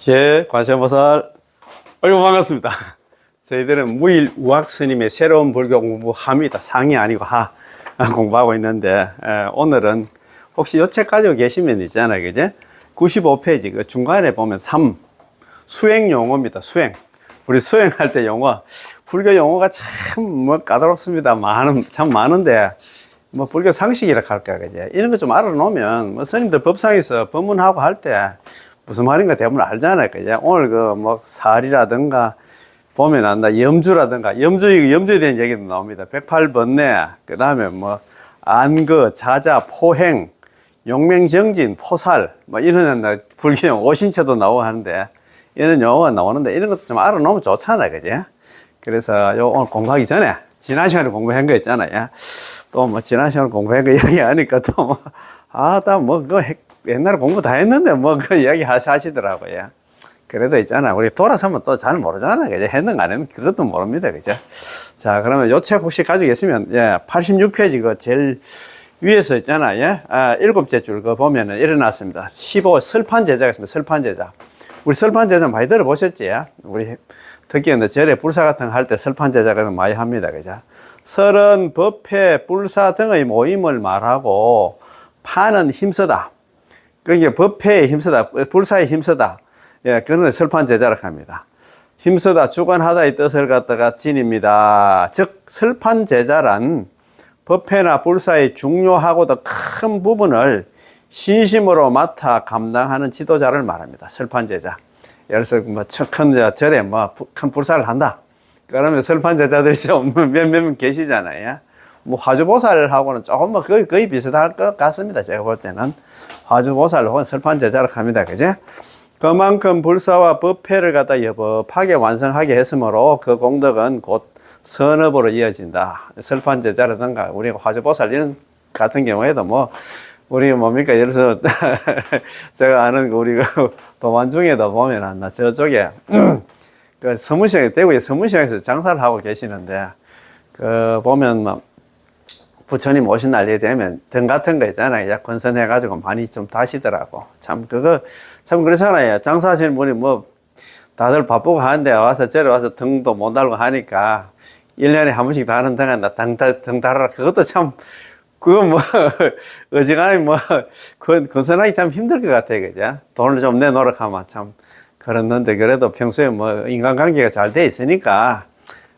예, 관세음보살. 아이고, 반갑습니다. 저희들은 무일 우학 스님의 새로운 불교 공부 하입니다. 상이 아니고 하 공부하고 있는데, 오늘은 혹시 요 책 가지고 계시면 있잖아요. 그제? 95페이지, 그 중간에 보면 3, 수행 용어입니다. 수행. 우리 수행할 때 용어, 불교 용어가 참 까다롭습니다. 참 많은데, 불교 상식이라 할까, 그제? 이런 거 좀 알아놓으면, 스님들 법상에서 법문하고 할 때, 무슨 말인가 대부분 알잖아요. 그죠? 오늘 살이라든가 보면 안다. 염주라든가 염주에 대한 얘기도 나옵니다. 108번뇌, 그 다음에 안거, 자자, 포행, 용맹정진, 포살, 이런 불교용 오신체도 나오고 하는데, 이런 용어가 나오는데, 이런 것도 좀 알아놓으면 좋잖아요. 그죠? 그래서 오늘 공부하기 전에, 지난 시간에 공부한 거 있잖아요. 또 지난 시간에 공부한 거 이야기하니까 옛날에 공부 다 했는데 그 이야기 하시더라고요. 그래도 있잖아. 우리 돌아서면 또 잘 모르잖아. 그죠? 했는가 안 했는가 그것도 모릅니다. 그죠? 자, 그러면 요 책 혹시 가지고 계시면, 86페이지 그 제일 위에서 있잖아. 일곱째 줄 그거 보면은 일어났습니다. 15 설판제자가 있습니다. 설판제자. 우리 설판제자 많이 들어보셨지? 우리 특히 절에 불사 같은 거 할 때 설판제자가 많이 합니다. 그죠? 설은 법회, 불사 등의 모임을 말하고 파는 힘쓰다. 그러니까 법회에 힘쓰다, 불사에 힘쓰다. 그런 설판제자라고 합니다. 힘쓰다, 주관하다의 뜻을 갖다가 지닙니다. 즉, 설판제자란 법회나 불사의 중요하고도 큰 부분을 신심으로 맡아 감당하는 지도자를 말합니다. 설판제자. 예를 들어서 큰 절에 큰 불사를 한다. 그러면 설판제자들이 좀 몇몇 계시잖아요. 화주보살하고는 조금 거의 비슷할 것 같습니다. 제가 볼 때는. 화주보살 혹은 설판제자라고 합니다. 그죠? 그만큼 불사와 법회를 갖다 여법하게 완성하게 했으므로 그 공덕은 곧 선업으로 이어진다. 설판제자라든가, 우리가 화주보살 이런 같은 경우에도 우리 뭡니까? 예를 들어서, 제가 아는 우리 도만 중에도 보면 저쪽에, 대구의 서문시장에서 장사를 하고 계시는데, 보면 부처님 오신 날이 되면 등 같은 거 있잖아요. 건선해가지고 많이 좀 다시더라고. 참 그렇잖아요. 장사하시는 분이 다들 바쁘고 하는데 절에 와서 등도 못 달고 하니까 1년에 한 번씩 다는 등 달아라. 그것도 참, 어지간히 건선하기 참 힘들 것 같아요. 그죠? 돈을 좀 내놓으라 하면 참 그렇는데, 그래도 평소에 인간관계가 잘 돼 있으니까,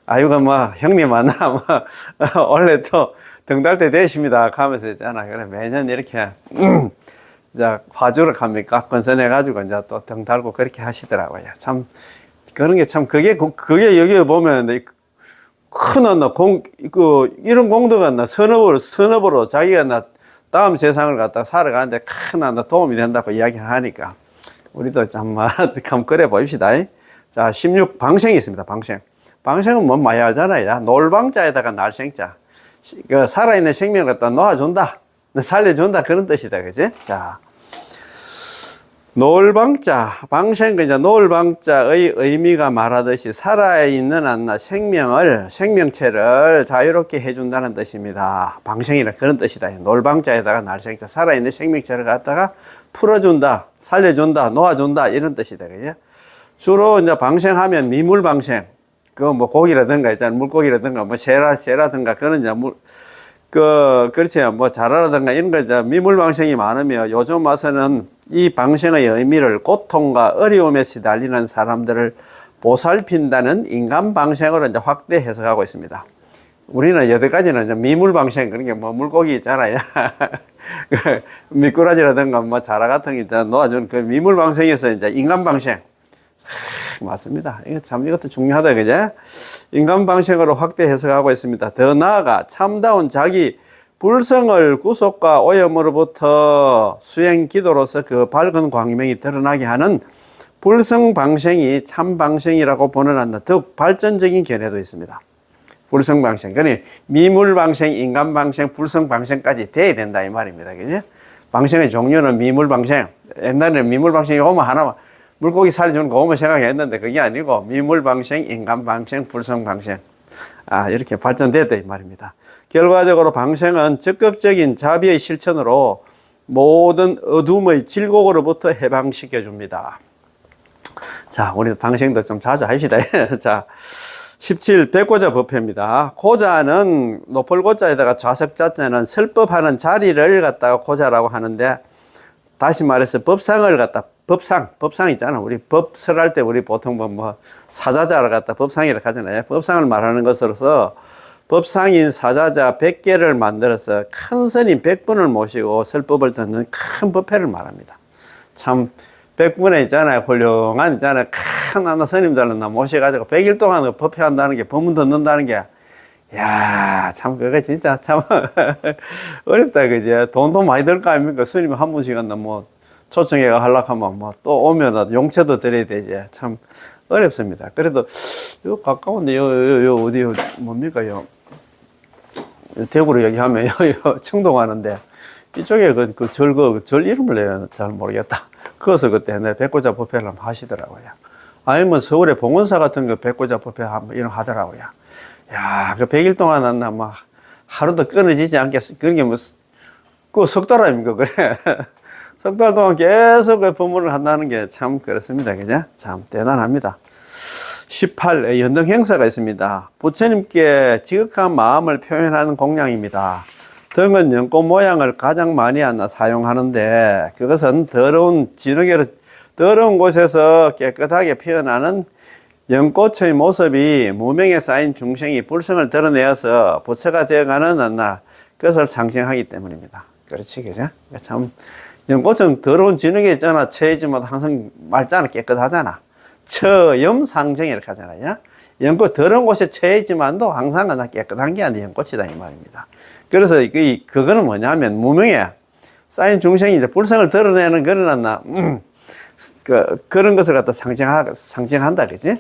형님 만나, 원래 또, 등달 때 되십니다. 하면서 있잖아. 그래, 매년 이렇게, 화주를 합니까? 건선해가지고, 또 등 달고 그렇게 하시더라고요. 참, 그런 게 참, 그게 여기 보면, 이런 공덕은 선업으로 자기가 다음 세상을 갖다 살아가는데 큰 도움이 된다고 이야기를 하니까, 우리도 참 그래 보입시다. 자, 16 방생이 있습니다. 방생은 많이 알잖아요. 놀방자에다가 날생자. 살아있는 생명을 갖다 놓아준다. 살려준다. 그런 뜻이다. 그지? 자. 놀방자. 방생은 놀방자의 의미가 말하듯이 살아있는 생명체를 자유롭게 해준다는 뜻입니다. 방생이라 그런 뜻이다. 놀방자에다가 날생자. 살아있는 생명체를 갖다가 풀어준다. 살려준다. 놓아준다. 이런 뜻이다. 그죠? 주로 방생하면 미물방생. 고기라든가 있잖아. 물고기라든가, 새라든가, 그렇죠. 자라라든가 이런 거, 미물방생이 많으며 요즘 와서는 이 방생의 의미를 고통과 어려움에 시달리는 사람들을 보살핀다는 인간방생으로 확대 해석하고 있습니다. 우리는 여태까지는 미물방생, 그러니까 물고기 있잖아요. 미꾸라지라든가 자라 같은 게 놓아주는 그 미물방생에서 인간방생. 맞습니다. 이것도 중요하다. 그죠? 인간방생으로 확대 해석하고 있습니다. 더 나아가 참다운 자기 불성을 구속과 오염으로부터 수행 기도로서 그 밝은 광명이 드러나게 하는 불성방생이 참방생이라고 보는 더욱 발전적인 견해도 있습니다. 불성방생. 그러니 미물방생, 인간방생, 불성방생까지 돼야 된다 이 말입니다. 그죠? 방생의 종류는 미물방생. 옛날에는 미물방생이 오면 하나만 물고기 살려주는 거 오면 생각했는데 그게 아니고 미물방생, 인간방생, 불성방생. 이렇게 발전됐다 이 말입니다. 결과적으로 방생은 적극적인 자비의 실천으로 모든 어둠의 질곡으로부터 해방시켜 줍니다. 자, 우리 방생도 좀 자주 합시다. 자, 17, 백고자 법회입니다. 고자는 노펄 고자에다가 좌석 자자는 설법하는 자리를 갖다가 고자라고 하는데, 다시 말해서 법상을 갖다, 법상 있잖아. 우리 법설할 때 우리 보통 뭐 사자자를 갖다 법상이라고 하잖아요. 법상을 말하는 것으로서 법상인 사자자 100개를 만들어서 큰 스님 100분을 모시고 설법을 듣는 큰 법회를 말합니다. 참, 100분에 있잖아요. 훌륭한 있잖아요. 큰 하나 스님들은 모셔가지고 100일 동안 법회한다는 게, 법문 듣는다는 게, 야, 참, 그거 진짜 참 어렵다, 그지? 돈도 많이 들 거 아닙니까? 스님 한 분씩 한다, 뭐, 초청회가 하려면 뭐, 또 오면 용체도 드려야 되지. 참, 어렵습니다. 그래도, 요 가까운데, 어디, 뭡니까, 대구로 얘기하면, 청도 가는데, 이쪽에 절 이름을 내가 잘 모르겠다. 그것을 그때 내 백고자 법회를 한번 하시더라고요. 아니면 서울에 봉원사 같은 거 백고자 법회 한번 이런 하더라고요. 야, 그 100일 동안 한나, 막, 하루도 끊어지지 않겠어. 그런 게 뭐, 그 석 달 아닙니까, 그래. 석 달 동안 계속 그 법문을 한다는 게 참 그렇습니다. 그죠? 참 대단합니다. 18, 연등 행사가 있습니다. 부처님께 지극한 마음을 표현하는 공양입니다. 등은 연꽃 모양을 가장 많이 사용하는데, 그것은 더러운 진흙으로, 더러운 곳에서 깨끗하게 피어나는 연꽃의 모습이 무명에 쌓인 중생이 불성을 드러내어서 부처가 되어가는 그것을 상징하기 때문입니다. 그렇지, 그죠? 참, 연꽃은 더러운 진흙에 있잖아. 체이지만 항상 맑잖아. 깨끗하잖아. 처염 상징 이렇게 하잖아요. 연꽃 더러운 곳에 처해있지만도 항상 깨끗한 게 아니라 연꽃이다 이 말입니다. 그래서 그거는 뭐냐면 무명에 쌓인 중생이 이제 불성을 드러내는 그런 것을 갖다 상징한다, 그지?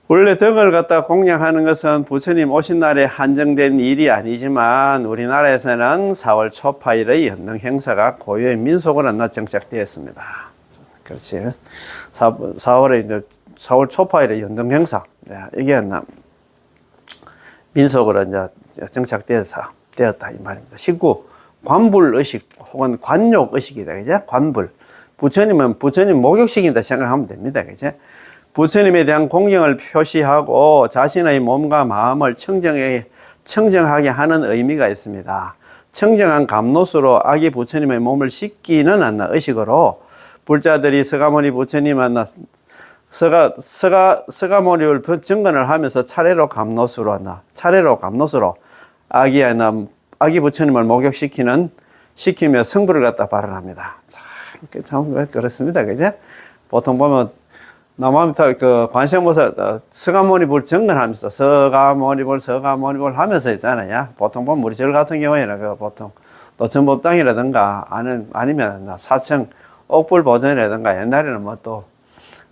원래 등을 갖다 공양하는 것은 부처님 오신 날에 한정된 일이 아니지만 우리나라에서는 4월 초파일의 연등 행사가 고유의 민속으로 정착되었습니다. 그렇지. 4월에 이제 4월 초파일의 연등 행사. 이게 민속으로 이제 되었다 이 말입니다. 19. 관불의식 혹은 관욕의식이다. 그죠? 관불. 부처님은 부처님 목욕식이다 생각하면 됩니다. 그죠? 부처님에 대한 공경을 표시하고 자신의 몸과 마음을 청정하게 하는 의미가 있습니다. 청정한 감롯으로 아기 부처님의 몸을 씻기는 의식으로 불자들이 서가모니 부처님은 서가모니를 정건을 하면서 차례로 감롯으로 아기 부처님을 시키며 성불을 갖다 발언합니다. 참 그렇습니다. 그죠? 보통 보면 남아미탈 관세음보살 서가모니불 정건하면서 서가모니불 하면서 있잖아요. 보통 보면 우리 절 같은 경우에는 보통 노천법당이라든가 아니면 사청 옥불 보전이라든가 옛날에는 뭐 또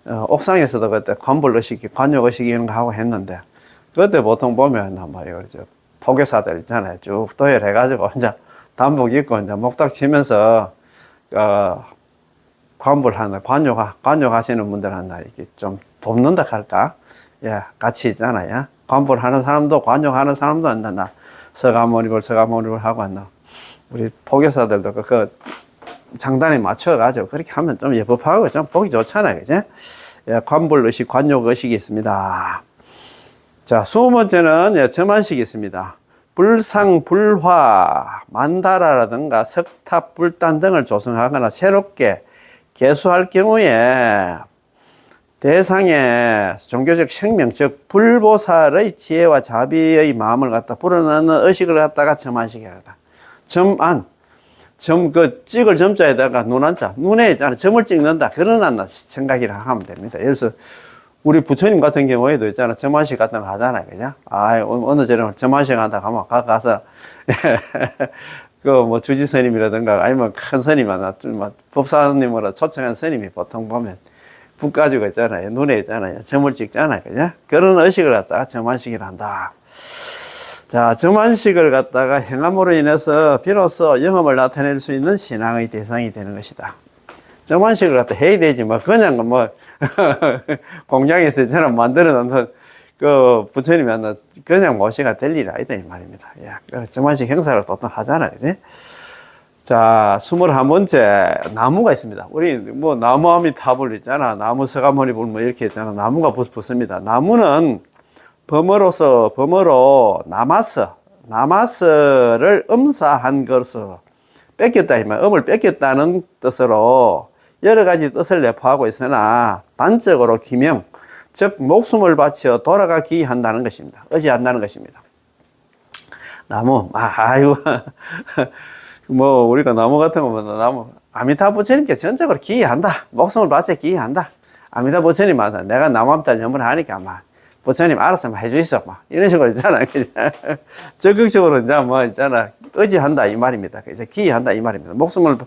옥상에서도 그때 관욕의식 이런 거 하고 했는데, 그때 보통 보면 포교사들 있잖아요. 쭉 도열해가지고 이제 단복 입고 이제 목탁 치면서 관욕하시는 분들한테 이렇게 좀 돕는다 할까? 예, 같이 있잖아요. 관불하는 사람도 관욕하는 사람도 한다. 서가모니불 하고 한다. 우리 포교사들도 장단에 맞춰가지고 그렇게 하면 좀 예법하고 좀 보기 좋잖아요. 그죠? 예, 관불의식, 관욕의식이 있습니다. 자, 20번째는 점안식이 있습니다. 불상, 불화, 만다라라든가 석탑, 불단 등을 조성하거나 새롭게 개수할 경우에 대상의 종교적 생명, 즉 불보살의 지혜와 자비의 마음을 갖다 불어넣는 의식을 갖다가 점안식이라다. 찍을 점자에다가 눈한자, 눈에 있잖아. 점을 찍는다. 그런 생각이라 하면 됩니다. 예를 들어서 우리 부처님 같은 경우에도 있잖아. 점안식 같은 거 하잖아요. 그죠? 어느 절에 점안식 한다 가면 가서 주지 스님이라든가 아니면 큰 스님 하나, 법사님으로 초청한 스님이 보통 보면 붓 가지고 있잖아요. 눈에 있잖아요. 점을 찍잖아요. 그죠? 그런 의식을 갖다가 점안식이라 한다. 자, 점안식을 갖다가 행함으로 인해서 비로소 영험을 나타낼 수 있는 신앙의 대상이 되는 것이다. 점안식을 갖다 해야 되지, 그냥 공장에서 저는 만들어 놓는 부처님이 그냥 모시가 될 일이 아니다, 이 말입니다. 예, 점안식 행사를 보통 하잖아요, 그지? 자, 21번째, 나무가 있습니다. 우리 뭐 나무아미 타불 있잖아. 나무 서가모니 불 뭐 이렇게 있잖아. 나무가 붙습니다. 나무는 범어로 나마스를 음사한 것으로 뺏겼다, 음을 뺏겼다는 뜻으로 여러 가지 뜻을 내포하고 있으나 단적으로 기명, 즉 목숨을 바쳐 돌아가기 한다는 것입니다. 의지한다는 것입니다. 나무, 아이고, 뭐 우리가 나무 같은 거보다 나무, 아미타 부처님께 전적으로 기여한다. 목숨을 바쳐 기여한다. 아미타 부처님마다 내가 나무함달 염을 하니까 막 부처님 알아서 해주이소 막 이런 식으로 있잖아. 적극적으로 이제 뭐 있잖아 의지한다 이 말입니다. 이제 기여한다 이 말입니다. 목숨을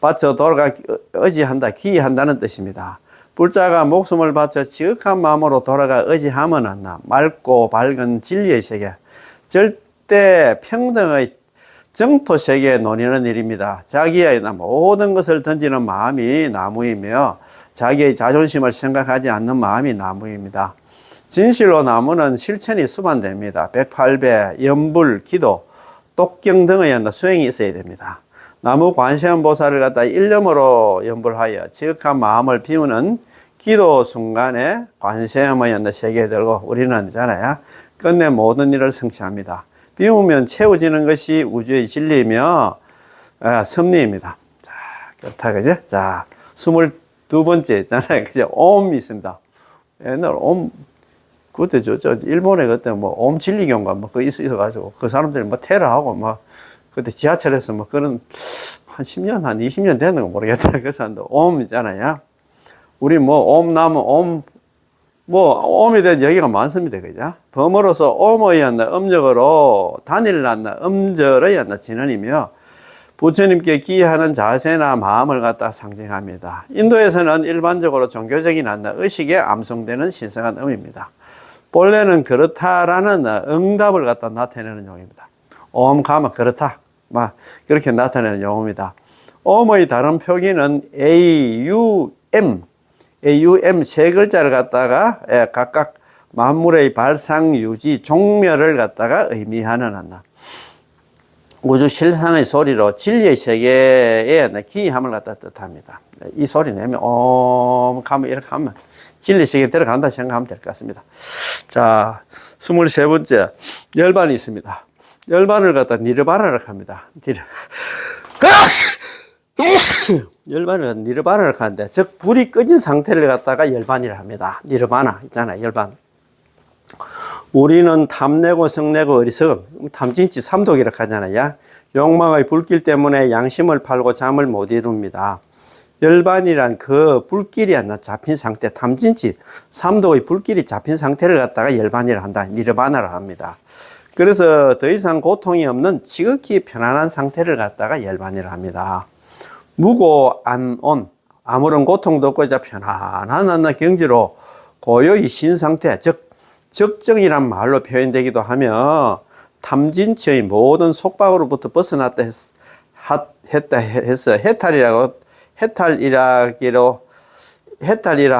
바쳐 돌아가기 의지한다 기여한다는 뜻입니다. 불자가 목숨을 바쳐 지극한 마음으로 돌아가 의지하면 맑고 밝은 진리의 세계, 절대 평등의 정토 세계에 논의는 일입니다. 자기의 모든 것을 던지는 마음이 나무이며 자기의 자존심을 생각하지 않는 마음이 나무입니다. 진실로 나무는 실천이 수반됩니다. 108배, 염불, 기도, 똑경 등의 수행이 있어야 됩니다. 나무 관세음보살을 갖다 일념으로 염불하여 지극한 마음을 비우는 기도 순간에 관세음의 세계에 들고 우리는 있잖아요. 끝내 모든 일을 성취합니다. 비우면 채워지는 것이 우주의 진리이며 섭리입니다. 자, 그렇다 그죠? 자, 22번째 있잖아요. 그죠? 옴이 있습니다. 옛날 옴 그때 일본에 그때 뭐 옴 진리교인가 뭐 그 있어가지고 그 사람들이 뭐 테러하고 막 그때 지하철에서 뭐 그런 한 10년 한 20년 되는 거 모르겠다. 그 사람도 옴 있잖아요. 우리 뭐 옴 나무 옴에 대한 얘기가 많습니다. 그죠? 범어로서 옴의 음력으로 단일 음절의 진언이며 부처님께 기여하는 자세나 마음을 갖다 상징합니다. 인도에서는 일반적으로 종교적인 의식에 암송되는 신성한 음입니다. 본래는 그렇다라는 응답을 갖다 나타내는 용어입니다. 옴 가마 그렇다. 막 그렇게 나타내는 용어입니다. 옴의 다른 표기는 AUM 세 글자를 갖다가 각각 만물의 발상, 유지, 종멸을 갖다가 의미하는 우주 실상의 소리로 진리의 세계에 기이함을 갖다 뜻합니다. 이 소리 내면 하면 이렇게 하면 진리 세계에 들어간다 생각하면 될 것 같습니다. 자, 23번째 열반이 있습니다. 열반을 갖다 니르바나라고 합니다. 열반을 니르바나를 하는데, 즉 불이 꺼진 상태를 갖다가 열반이라 합니다. 니르바나 있잖아요. 열반. 우리는 탐내고 성내고 어리석음, 탐진치 삼독이라고 하잖아요. 욕망의 불길 때문에 양심을 팔고 잠을 못 이룹니다. 열반이란 그 불길이 잡힌 상태, 탐진치 삼독의 불길이 잡힌 상태를 갖다가 열반이라 한다. 니르바나라 합니다. 그래서 더 이상 고통이 없는 지극히 편안한 상태를 갖다가 열반이라 합니다. 무고 안온, 아무런 고통도 없고 이제 편안한 경지로 고요히 신 상태, 즉 적정이란 말로 표현되기도 하며 탐진치의 모든 속박으로부터 벗어났다 했다 해서 해탈이라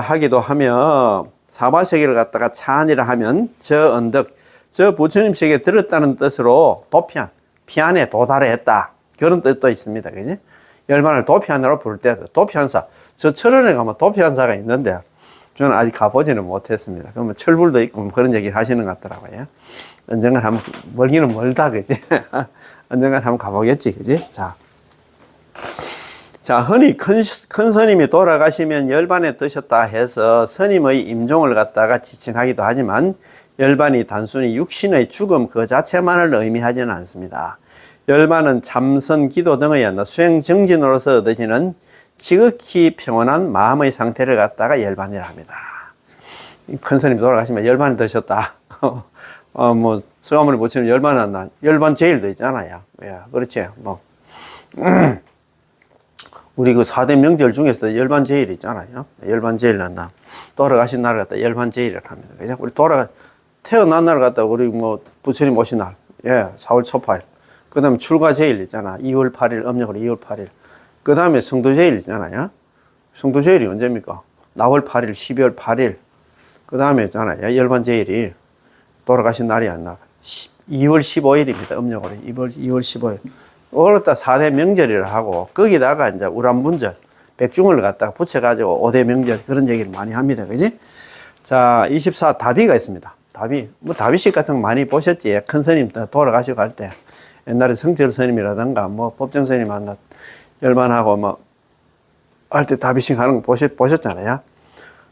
하기도 하며 사바세계를 갖다가 찬이라 하면 저 언덕, 저 부처님 세계에 들었다는 뜻으로 도피한, 피안에 도달해 했다. 그런 뜻도 있습니다. 그지? 열반을 도피안으로 부를 때, 도피안사. 저 철원에 가면 도피안사가 있는데, 저는 아직 가보지는 못했습니다. 그러면 철불도 있고 뭐 그런 얘기를 하시는 것 같더라고요. 언젠간 한번, 멀기는 멀다, 그지? 언젠간 한번 가보겠지, 그지? 자, 흔히 큰 스님이 돌아가시면 열반에 드셨다 해서 스님의 임종을 갖다가 지칭하기도 하지만, 열반이 단순히 육신의 죽음 그 자체만을 의미하지는 않습니다. 열반은 참선, 기도 등의 수행 정진으로서 얻어지는 지극히 평온한 마음의 상태를 갖다가 열반이라 합니다. 큰 스님이 돌아가시면 열반이 되셨다. 뭐, 수가모니 모처럼 열반은 열반 제일도 있잖아요. 예, 그렇지. 뭐. 우리 그 4대 명절 중에서 열반 제일 있잖아요. 열반 제일 난다. 돌아가신 날 갖다 열반 제일이라고 합니다. 그죠? 우리 태어난 날 갖다 우리 뭐 부처님 오신 날. 예, 4월 초파일. 그 다음에 출가 제일 있잖아. 2월 8일, 음력으로 2월 8일. 그 다음에 성도 제일 있잖아요. 성도 제일이 언제입니까? 나월 8일, 12월 8일. 그 다음에 있잖아요. 열반 제일이 돌아가신 날이 안 나. 2월 15일입니다. 음력으로. 2월 15일. 오늘따라 4대 명절이라 하고, 거기다가 이제 우란분절, 백중을 갖다가 붙여가지고 5대 명절, 그런 얘기를 많이 합니다. 그지? 자, 24 다비가 있습니다. 다비. 뭐, 다비식 같은 거 많이 보셨지? 큰 스님 돌아가시고 할 때. 옛날에 성철 스님이라든가, 뭐, 법정 스님 만나 열반하고, 뭐, 할 때 다비식 하는 거 보셨잖아요.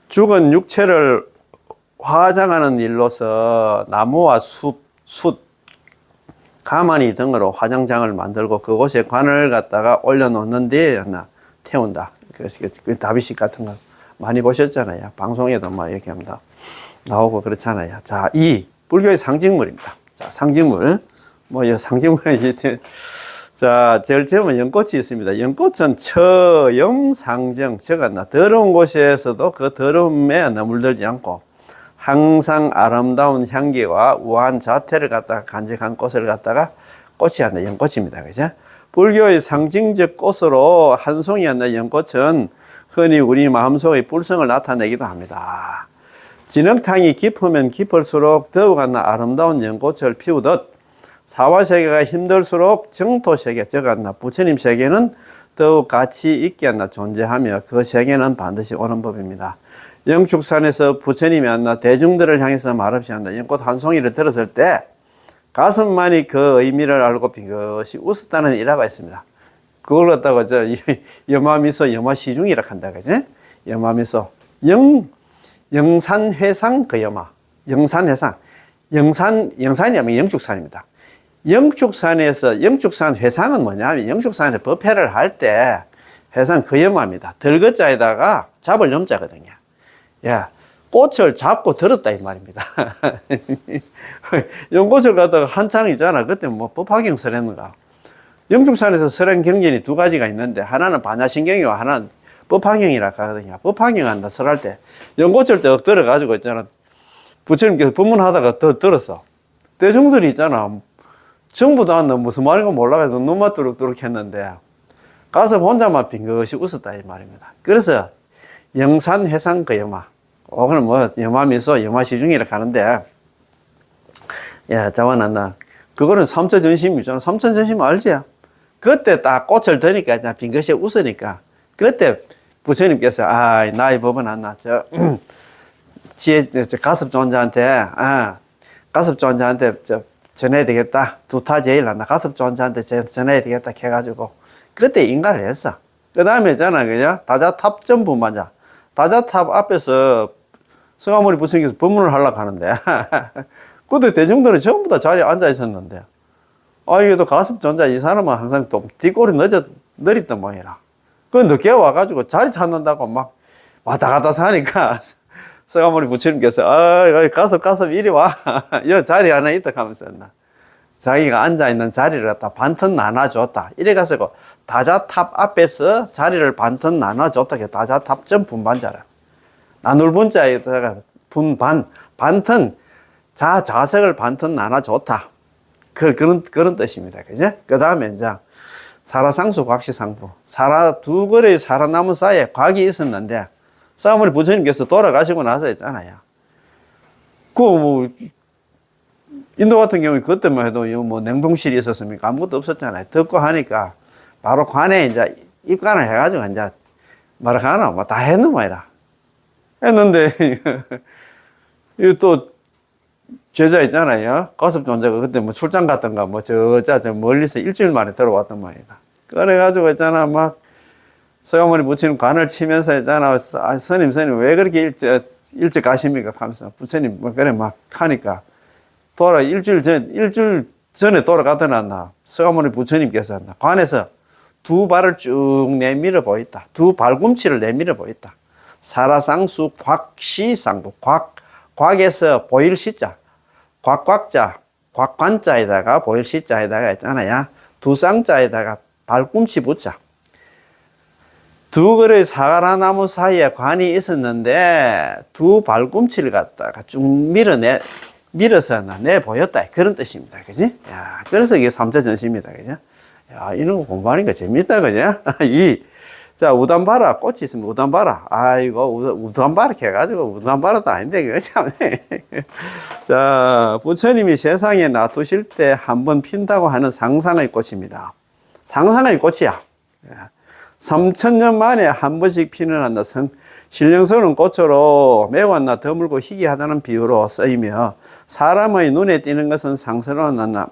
죽은 육체를 화장하는 일로서 나무와 숯, 가마니 등으로 화장장을 만들고 그곳에 관을 갖다가 올려놓는 데에 태운다. 그 다비식 같은 거 많이 보셨잖아요. 방송에도 막 이렇게 합니다. 나오고 그렇잖아요. 자, 불교의 상징물입니다. 자, 상징물. 뭐, 이 상징물이 자, 제일 처음에 연꽃이 있습니다. 연꽃은 처염상정, 더러운 곳에서도 그 더러움에 물들지 않고 항상 아름다운 향기와 우아한 자태를 갖다가 간직한 꽃을 갖다가 꽃이 한다. 연꽃입니다. 그죠? 불교의 상징적 꽃으로 한 송이 한다. 연꽃은 흔히 우리 마음속의 불성을 나타내기도 합니다. 진흙탕이 깊으면 깊을수록 더욱 아름다운 연꽃을 피우듯 사화세계가 힘들수록 정토세계, 부처님 세계는 더욱 가치 있게 존재하며 그 세계는 반드시 오는 법입니다. 영축산에서 부처님이 대중들을 향해서 말없이 한다. 연꽃 한 송이를 들었을 때 가슴만이 그 의미를 알고 비것이 웃었다는 일화가 있습니다. 그걸 갖다가 여마미소, 여마시중이라 한다. 그지? 여마미소. 영산회상 그 여마. 영산회상. 영산이라면 영축산입니다. 영축산 회상은 뭐냐면, 영축산에서 법회를 할 때, 회상 그 여마입니다. 들것자에다가 잡을 염자거든요. 야, 꽃을 잡고 들었다, 이 말입니다. 연꽃을 갖다가 한창이잖아. 그때 뭐 법화경 설했는가. 영축산에서 설한 경전이 두 가지가 있는데, 하나는 반야신경이고, 하나는 법화경이라 하거든요. 법화경 한다, 설할 때. 연꽃을 떡 들어가지고 있잖아. 부처님께서 법문하다가 들었어. 대중들이 있잖아. 전부 다 무슨 말인가 몰라가지고 눈만 뚜룩뚜룩 했는데, 가서 혼자만 빙긋이 웃었다, 이 말입니다. 그래서, 영산회상 그 여마. 혹은 뭐, 여마미소, 여마시중이라 하는데, 야, 자원한다. 그거는 삼처전심이잖아. 삼처전심 알지? 그때 딱 꽃을 드니까, 빙긋이 웃으니까, 그때 부처님께서, 나의 법은 안 나. 가습존자한테, 전해야 되겠다. 두타제일 한다. 가습존자한테 전해야 되겠다. 해가지고, 그때 인가를 했어. 그 다음에 있잖아, 그죠? 다자탑 분반자. 다자탑 앞에서 성아모니 부처님께서 법문을 하려고 하는데, 그때 대중들은 전부 다 자리에 앉아 있었는데, 이게 또 가습존자 이 사람은 항상 또 뒷골이 느렸던 모양이라. 그 늦게 와가지고 자리 찾는다고 막 왔다 갔다 사니까, 성아모니 부처님께서, 가섭, 이리 와. 여기 자리 하나 있다 하면서, 자기가 앉아있는 자리를 갖다 반턴 나눠줬다. 이래 가지고, 다자탑 앞에서 자리를 반턴 나눠줬다. 다자탑점 분반자라. 나눌 분자에다가 반턴, 좌석을 반턴 나눠줬다. 그런 뜻입니다. 그죠? 그 다음에 이제, 사라상수 곽시상부. 두 그릇의 사라나무 사이에 곽이 있었는데, 사무리 부처님께서 돌아가시고 나서 했잖아요. 인도 같은 경우에 그때만 해도 뭐 냉동실이 있었습니까? 아무것도 없었잖아요. 듣고 하니까 바로 관에 이제 입관을 해가지고 이제 말하나, 뭐 다 했는 말이라. 했는데, 또 제자 있잖아요. 가섭존자가 그때 뭐 출장 갔던가 뭐 저 멀리서 일주일 만에 들어왔단 말이다. 그래가지고 있잖아, 막 서가모니 부처님 관을 치면서 있잖아. 스님 왜 그렇게 일찍 가십니까? 하면서 부처님 그래 막 하니까 일주일 전에 돌아가더나 서가모니 부처님께서 관에서 두 발을 쭉 내밀어 보였다. 두 발꿈치를 내밀어 보였다. 사라상수 곽시상부. 곽에서 보일 시자, 곽자, 곽관자에다가 보일 시자에다가 있잖아요. 두 쌍자에다가 발꿈치 붙자. 두 그릇 사과나무 사이에 관이 있었는데 두 발꿈치를 갖다가 쭉 밀어서 내보였다. 그런 뜻입니다. 그지? 야, 그래서 이게 삼처전심이다. 그죠? 야, 이런 거 공부하니까 재밌다. 그죠? 자, 우담바라, 꽃이 있으면 우담바라. 우담바라 해가지고, 우담바라도 아닌데, 그거 참. 자, 부처님이 세상에 놔두실 때 한 번 핀다고 하는 상상의 꽃입니다. 상상의 꽃이야. 3000년 만에 한 번씩 피는 한다. 신령스러운 꽃으로 매웠나 드물고 희귀하다는 비유로 쓰이며 사람의 눈에 띄는 것은 상스러운 한나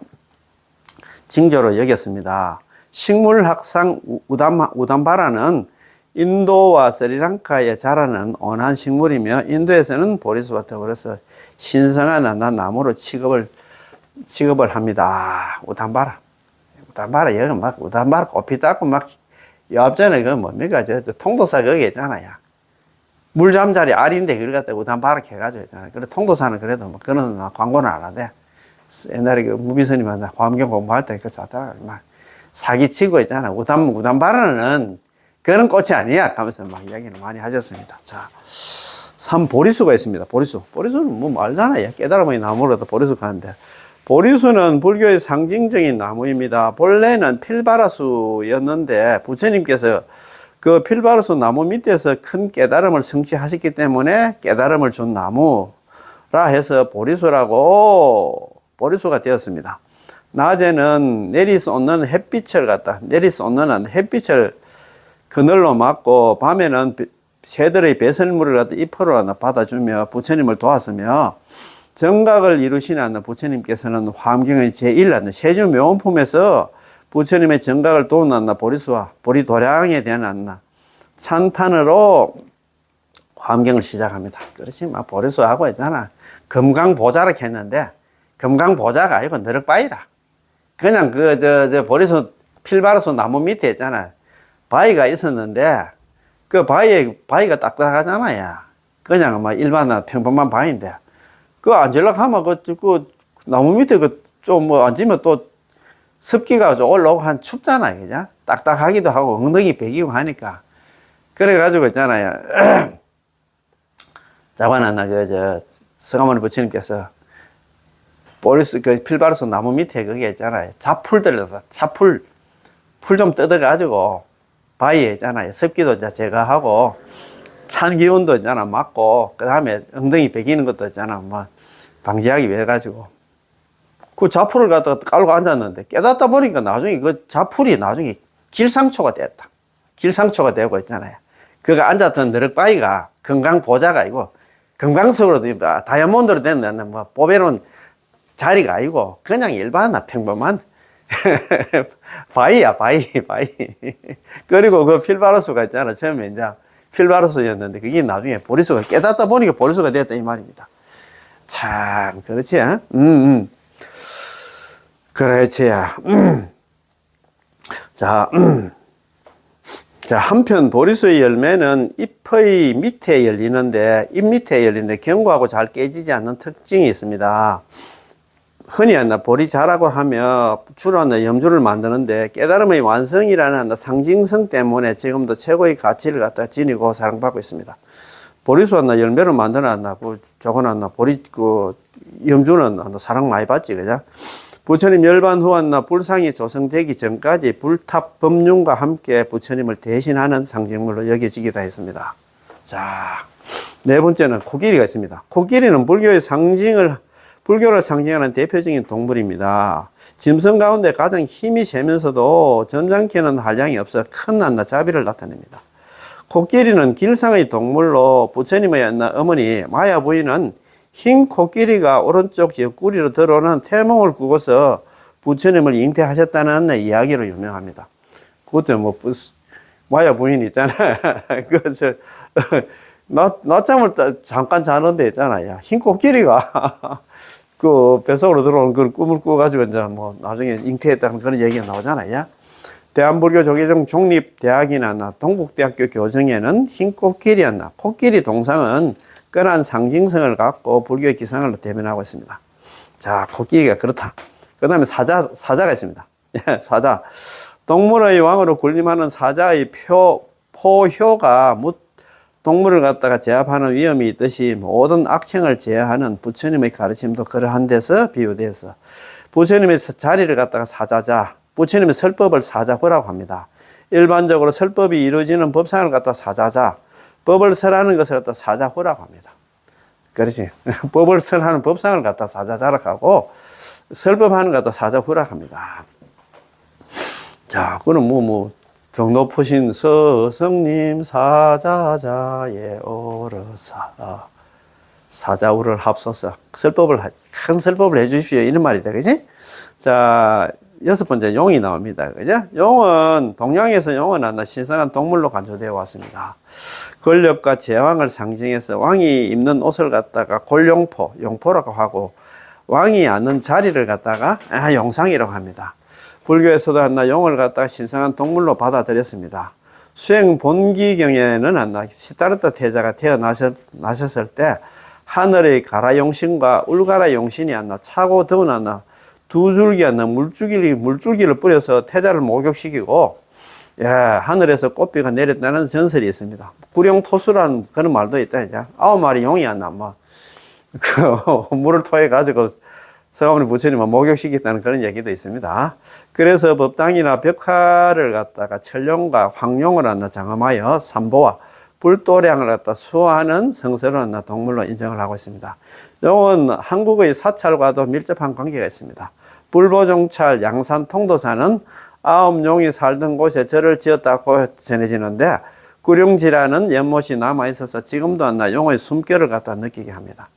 징조로 여겼습니다. 식물학상 우담바라는 인도와 스리랑카에 자라는 온한 식물이며 인도에서는 보리수와 더불어서 신성한 한나 나무로 취급을 합니다. 우담바라 여기 막 우담바라 꽃피 닦고 막 옆전에 그 뭡니까 저 통도사 거기 있잖아요. 물잠자리 알인데 그걸 갖다 우담바라 해가지고 있잖아요. 그래 통도사는 그래도 뭐 그런 광고는 안 하대. 옛날에 그 무비스님한테 화엄경 공부할 때 그 사다가 막 사기치고 있잖아. 우담바라는 그런 꽃이 아니야 하면서 막 이야기를 많이 하셨습니다. 자, 보리수가 있습니다. 보리수는 뭐 알잖아요. 깨달음의 나무로도 보리수가 하는데 보리수는 불교의 상징적인 나무입니다. 본래는 필바라수였는데 부처님께서 그 필바라수 나무 밑에서 큰 깨달음을 성취하셨기 때문에 깨달음을 준 나무라 해서 보리수가 되었습니다. 낮에는 내리솟는 햇빛을 햇빛을 그늘로 맞고 밤에는 새들의 배설물을 갖다 잎으로 받아주며 부처님을 도왔으며 정각을 이루시는 부처님께서는 화엄경의 제1 세주묘원품에서 부처님의 정각을 도운 보리수와 보리도량에 대한 찬탄으로 화엄경을 시작합니다. 그렇지 막 보리수하고 있잖아. 금강보자라 했는데 금강보자가 아니고 너럭바위라. 그냥 보리수 필바라수 나무 밑에 있잖아. 바위가 있었는데 그 바위가 딱딱하잖아요. 그냥 막 일반 평범한 바위인데 그 앉으려고 하면 그 나무 밑에 좀 뭐 앉으면 또 습기가 좀 올라오고 한 춥잖아요. 그냥 딱딱하기도 하고 엉덩이 베기고 하니까 그래가지고 있잖아요. 자관한 서가모니 부처님께서 보리수 그 필바루스 나무 밑에 그게 있잖아요. 풀 좀 뜯어가지고 바위에 있잖아요. 습기도 이제 제거하고 찬 기운도 있잖아 막고 그 다음에 엉덩이 베기는 것도 있잖아 뭐 방지하기 위해 가지고 그 자풀을 갖다가 깔고 앉았는데 깨닫다 보니까 나중에 그 자풀이 나중에 길상초가 됐다. 길상초가 되고 있잖아요. 그거 앉았던 너럭바위가 금강보자가 아니고 금강석으로 다이아몬드로 된 뭐 뽑아놓은 자리가 아니고 그냥 일반 평범한 바위야 바위. 그리고 그 필바루스가 있잖아. 처음에 이제 필바루스였는데 그게 나중에 보리수가 깨닫다 보니까 보리수가 됐다 이 말입니다. 참 그렇지. 그렇지. 자, 한편 보리수의 열매는 잎의 밑에 열리는데 잎 밑에 열리는데 견고하고 잘 깨지지 않는 특징이 있습니다. 흔히 보리 자라고 하며 주로 염주를 만드는데 깨달음의 완성이라는 상징성 때문에 지금도 최고의 가치를 갖다 지니고 사랑받고 있습니다. 보리수 열매를 만들어놨나, 보리, 염주는 사랑 많이 받지, 그죠? 부처님 열반 후 불상이 조성되기 전까지 불탑 법륜과 함께 부처님을 대신하는 상징물로 여겨지기도 했습니다. 자, 네 번째는 코끼리가 있습니다. 코끼리는 불교를 상징하는 대표적인 동물입니다. 짐승 가운데 가장 힘이 세면서도 점잖게는 한량이 없어 큰 자비를 나타냅니다. 코끼리는 길상의 동물로 부처님의 어머니 마야 부인은 흰 코끼리가 오른쪽 옆구리로 들어오는 태몽을 꾸고서 부처님을 잉태하셨다는 이야기로 유명합니다. 그것도 마야 부인 있잖아. 낮잠을 잠깐 자는데 있잖아요. 흰 코끼리가 그 뱃속으로 들어오는 그런 꿈을 꾸가지고 이제 나중에 잉태했다는 그런 얘기가 나오잖아요. 대한불교 조계종 종립대학이나 동국대학교 교정에는 흰 코끼리였나. 코끼리 동상은 끈한 상징성을 갖고 불교의 기상을 대변하고 있습니다. 자, 코끼리가 그렇다. 그 다음에 사자가 있습니다. 사자. 동물의 왕으로 군림하는 사자의 포효가 동물을 갖다가 제압하는 위험이 있듯이 모든 악행을 제어하는 부처님의 가르침도 그러한 데서 비유돼서 부처님의 자리를 갖다가 사자자, 부처님의 설법을 사자후라고 합니다. 일반적으로 설법이 이루어지는 법상을 갖다 사자자, 법을 설하는 것을 갖다 사자후라고 합니다. 그렇지. 법을 설하는 법상을 갖다 사자자라고 하고 설법하는 것 갖다 사자후라고 합니다. 자, 그럼 정 높으신 서성님 사자자에 오르사 사자우를 합소서 큰 설법을 해 주십시오 이런 말이다, 그지? 자, 6번째 용이 나옵니다, 그죠? 용은 동양에서 용은 신성한 동물로 간주되어 왔습니다. 권력과 제왕을 상징해서 왕이 입는 옷을 갖다가 골용포, 용포라고 하고 왕이 앉는 자리를 갖다가 용상이라고 합니다. 불교에서도 용을 갖다가 신성한 동물로 받아들였습니다. 수행 본기경에는 시타르타 태자가 태어나셨을 때 하늘의 가라용신과 울가라용신이 차고 더운 두 줄기 물줄기를 뿌려서 태자를 목욕시키고 하늘에서 꽃비가 내렸다는 전설이 있습니다. 구룡토수라는 그런 말도 있다. 이제 9마리 용이 물을 토해 가지고 서가모니 부처님을 목욕시켰다는 그런 얘기도 있습니다. 그래서 법당이나 벽화를 갖다가 철룡과 황룡을 장엄하여 삼보와 불도량을 갖다 수호하는 성스러운 동물로 인정을 하고 있습니다. 용은 한국의 사찰과도 밀접한 관계가 있습니다. 불보종찰 양산 통도사는 9용이 살던 곳에 절을 지었다고 전해지는데 구룡지라는 연못이 남아있어서 지금도 용의 숨결을 갖다 느끼게 합니다.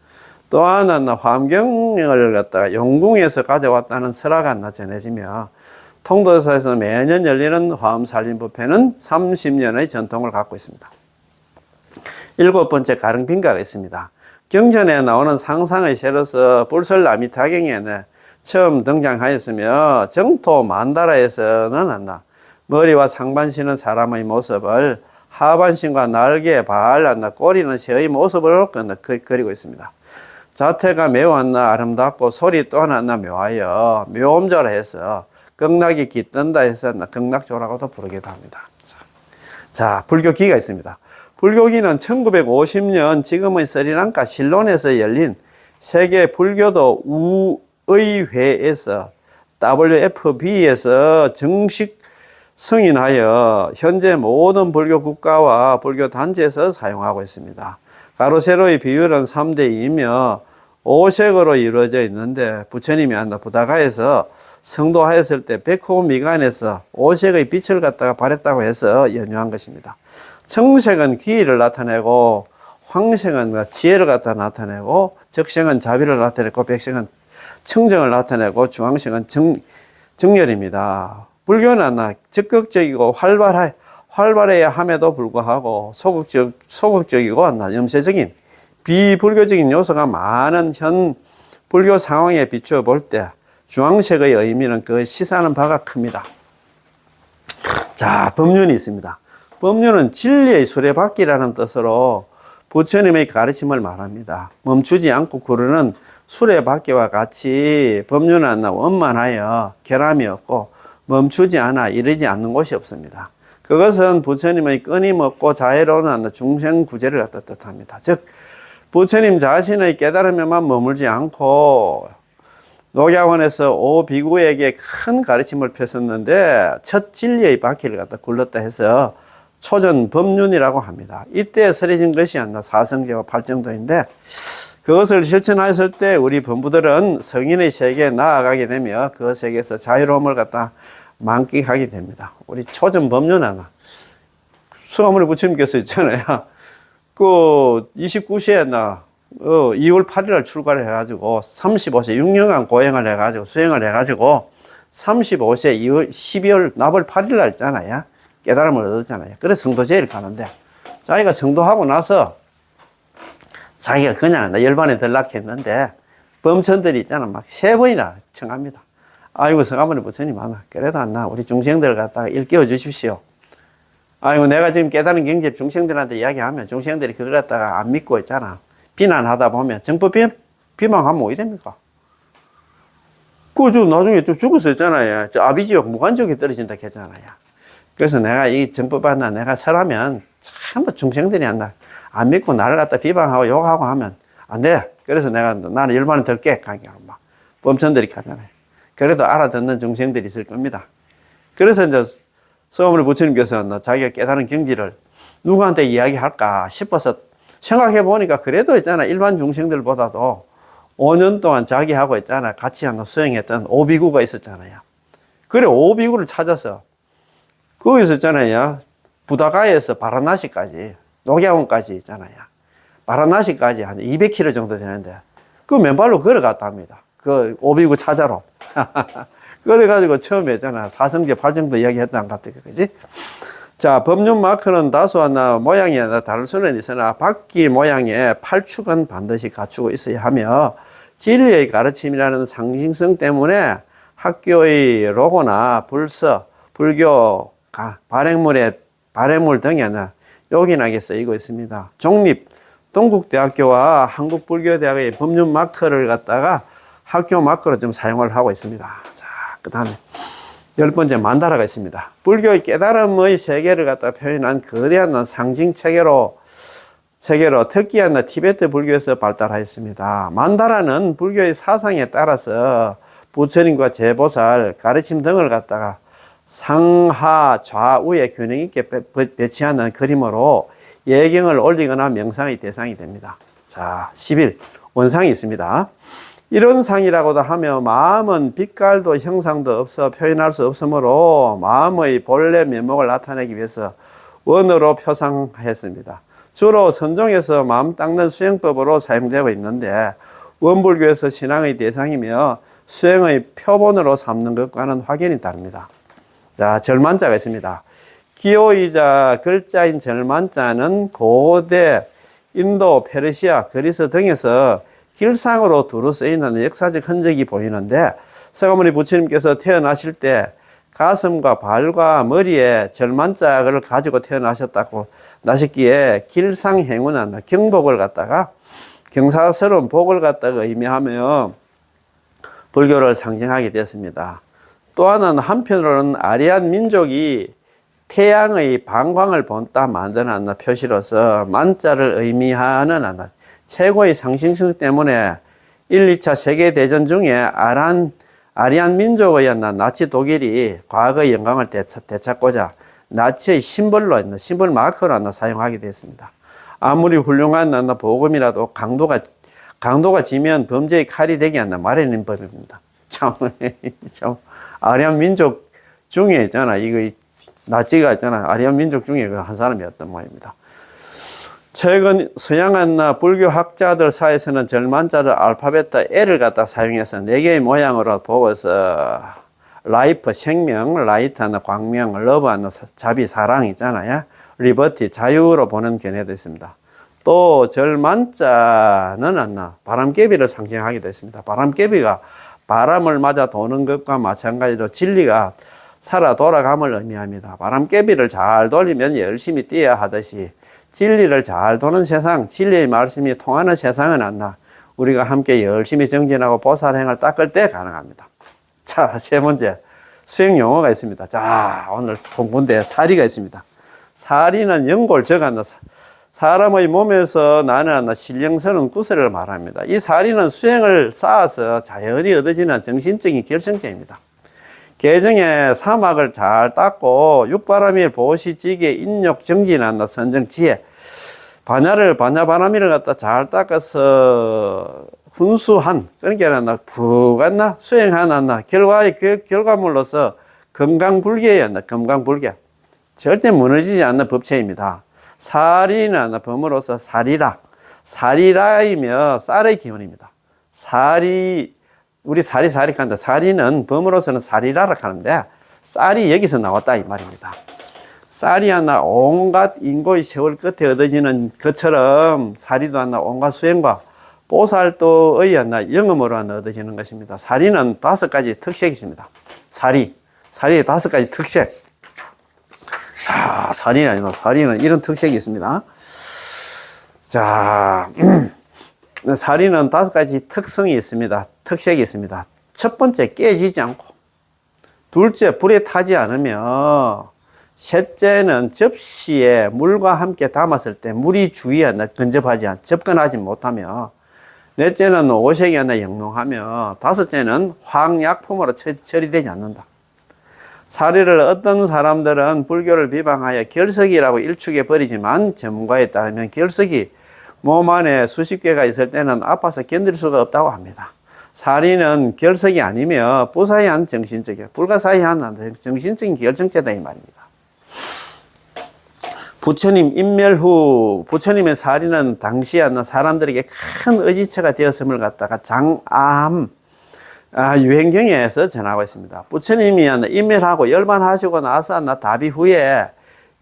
또한 화엄경을 갖다가 용궁에서 가져왔다는 설화가 전해지며 통도사에서 매년 열리는 화엄살림법회는 30년의 전통을 갖고 있습니다. 7번째 가릉빈가가 있습니다. 경전에 나오는 상상의 새로서 불설나미타경에는 처음 등장하였으며 정토 만다라에서는 머리와 상반신은 사람의 모습을 하반신과 날개, 발, 꼬리는 새의 모습으로 그리고 있습니다. 자태가 매우 아름답고 소리 또한 묘하여 묘음조라 해서 극락이 깃든다 해서 극락조라고도 부르기도 합니다. 자, 불교기가 있습니다. 불교기는 1950년 지금의 스리랑카 실론에서 열린 세계 불교도 우의회에서 WFB에서 정식 승인하여 현재 모든 불교 국가와 불교 단체에서 사용하고 있습니다. 가로 세로의 비율은 3대 2이며 5색으로 이루어져 있는데 부처님이 부다가에서 성도하였을 때 백호 미간에서 5색의 빛을 갖다가 발했다고 해서 연유한 것입니다. 청색은 기의를 나타내고 황색은 지혜를 갖다 나타내고 적색은 자비를 나타내고 백색은 청정을 나타내고 주황색은 정열입니다. 불교는 적극적이고 활발해야 함에도 불구하고 소극적이고 염세적인 비불교적인 요소가 많은 현 불교 상황에 비추어 볼 때 주황색의 의미는 그 시사하는 바가 큽니다. 자, 법륜이 있습니다. 법륜은 진리의 수레바퀴라는 뜻으로 부처님의 가르침을 말합니다. 멈추지 않고 구르는 수레바퀴와 같이 법륜은 원만하여 결함이 없고 멈추지 않아 이르지 않는 곳이 없습니다. 그것은 부처님의 끊임없고 자애로운 중생구제를 갖다 뜻합니다. 즉 부처님 자신의 깨달음에만 머물지 않고 녹약원에서 오비구에게 큰 가르침을 폈었는데 첫 진리의 바퀴를 갖다 굴렀다 해서 초전 법륜이라고 합니다. 이때 설해진 것이 사성제와 팔정도인데 그것을 실천하였을 때 우리 범부들은 성인의 세계에 나아가게 되며 그 세계에서 자유로움을 갖다 만끽하게 됩니다. 우리 초전 법륜 서가모니 부처님께서 있잖아요. 그 29세에 2월 8일 출가를 해가지고 35세 6년간 고행을 해가지고 수행을 해가지고 35세 12월 나벌 8일 날 있잖아요. 깨달음을 얻었잖아요. 그래서 성도제를 가는데 자기가 성도하고 나서 자기가 그냥 열반에 들락했는데 범천들이 있잖아. 막 3번이나 청합니다. 아이고 서가모니 부처님 그래도 우리 중생들을 갖다가 일깨워 주십시오. 아이고 내가 지금 깨달은 경제 중생들한테 이야기하면 중생들이 그걸 갖다가 안 믿고 있잖아. 비난하다 보면 정법 비방하면 뭐 이랍니까? 그저 나중에 좀 죽었어 있잖아요. 저 아비지옥 무간지옥에 떨어진다 했잖아요. 그래서 내가 이 정법 내가 설하면 전부 중생들이 안 믿고 나를 갖다 비방하고 욕하고 하면 안 돼. 그래서 나는 열반을 들게 막 범천들이 가잖아요. 그래도 알아듣는 중생들이 있을 겁니다. 그래서 이제 서가모니 부처님께서 자기가 깨달은 경지를 누구한테 이야기할까 싶어서 생각해 보니까 그래도 있잖아. 일반 중생들보다도 5년 동안 자기하고 있잖아. 같이 수행했던 오비구가 있었잖아요. 그래, 오비구를 찾아서 거기서 있잖아요. 부다가에서 바라나시까지, 녹야원까지 있잖아요. 바라나시까지 한 200km 정도 되는데, 그 맨발로 걸어갔다 합니다. 그 오비구 차자로. 그래가지고 처음에 있잖아. 사성제 8정도 이야기했던 것 같아요. 그지? 자, 법륜 마크는 다소하나 모양이 다를 수는 있으나 바퀴 모양의 8축은 반드시 갖추고 있어야 하며 진리의 가르침이라는 상징성 때문에 학교의 로고나 불서, 불교 발행물 등에는 요긴하게 쓰이고 있습니다. 종립 동국대학교와 한국불교대학의 법륜 마크를 갖다가 학교 마크로 좀 사용을 하고 있습니다. 자, 그 다음에 10번째 만다라가 있습니다. 불교의 깨달음의 세계를 갖다 표현한 거대한 상징 체계로 특이한 티베트 불교에서 발달하였습니다. 만다라는 불교의 사상에 따라서 부처님과 제보살, 가르침 등을 갖다가 상하 좌우에 균형 있게 배치하는 그림으로 예경을 올리거나 명상의 대상이 됩니다. 자, 11. 원상이 있습니다. 이런 상이라고도 하며 마음은 빛깔도 형상도 없어 표현할 수 없으므로 마음의 본래 면목을 나타내기 위해서 원으로 표상했습니다. 주로 선종에서 마음 닦는 수행법으로 사용되고 있는데 원불교에서 신앙의 대상이며 수행의 표본으로 삼는 것과는 확연히 다릅니다. 자, 절만자가 있습니다. 기호이자 글자인 절만자는 고대 인도, 페르시아, 그리스 등에서 길상으로 두루 쓰이는 역사적 흔적이 보이는데 서가모니 부처님께서 태어나실 때 가슴과 발과 머리에 절만자를 가지고 태어나셨다고 나셨기에 길상행운한 경복을 갖다가 경사스러운 복을 갖다가 의미하며 불교를 상징하게 되었습니다. 또 하나는 한편으로는 아리안 민족이 태양의 방광을 본따 만드는 표시로서 만자를 의미하는 최고의 상징성 때문에 1, 2차 세계대전 중에 아리안 민족의 나치 독일이 과거의 영광을 되찾고자 나치의 심벌 마커로 사용하게 됐습니다. 아무리 훌륭한 복음이라도 강도가 지면 범죄의 칼이 되게 마련인 법입니다. 참 아리안 민족 중에 있잖아. 이거 나치가 있잖아. 아리안 민족 중에 한 사람이었던 모양입니다. 최근 서양한 불교 학자들 사이에서는 절만자를 알파벳 L을 갖다 사용해서 4개의 모양으로 보고서 라이프, 생명, 라이트, 광명, 러브, 자비, 사랑 있잖아요. 리버티, 자유로 보는 견해도 있습니다. 또 절만자는 바람개비를 상징하기도 했습니다. 바람개비가 바람을 맞아 도는 것과 마찬가지로 진리가 살아 돌아감을 의미합니다. 바람개비를 잘 돌리면 열심히 뛰어야 하듯이 진리를 잘 도는 세상, 진리의 말씀이 통하는 세상은 우리가 함께 열심히 정진하고 보살행을 닦을 때 가능합니다. 자, 3번째 수행 용어가 있습니다. 자, 오늘 공부인데 사리가 있습니다. 사리는 연골저가 사람의 몸에서 나는 신령스러운 구슬을 말합니다. 이 사리는 수행을 쌓아서 자연히 얻어지는 정신적인 결정체입니다. 개정에 사막을 잘 닦고 육바라밀 보시지게 인욕 정진한다 선정 지혜 반야바라밀을 갖다 잘 닦아서 훈수한 그러니까 푹 수행한 결과의 결과물로서 건강불개였나 건강불개 절대 무너지지 않는 법체입니다. 사리는 범으로서 사리라이며 쌀의 기운입니다. 우리 사리 한다. 사리는 범으로서는 사리라라 하는데 쌀이 여기서 나왔다 이 말입니다. 쌀이 온갖 인고의 세월 끝에 얻어지는 것처럼 사리도 온갖 수행과 보살도의 영음으로 영어지는 것입니다. 사리는 5가지 특색이 있습니다. 사리의 5가지 특색. 자, 사리는 이런 특색이 있습니다. 자, 사리는 5가지 특성이 있습니다. 특색이 있습니다. 첫 번째, 깨지지 않고. 둘째, 불에 타지 않으며. 셋째는 접시에 물과 함께 담았을 때 물이 주위에 접근하지 못하며. 넷째는 오색이 영롱하며. 다섯째는 화학약품으로 처리되지 않는다. 사리를 어떤 사람들은 불교를 비방하여 결석이라고 일축해 버리지만 전문가에 따르면 결석이 몸 안에 수십 개가 있을 때는 아파서 견딜 수가 없다고 합니다. 사리는 결석이 아니며 불가사의한 정신적인 결정체다 이 말입니다. 부처님 인멸 후 부처님의 사리는 당시에 사람들에게 큰 의지처가 되었음을 갖다가 장암 유행경에서 전하고 있습니다. 부처님이 인멸하고 열반하시고 나서 답이 후에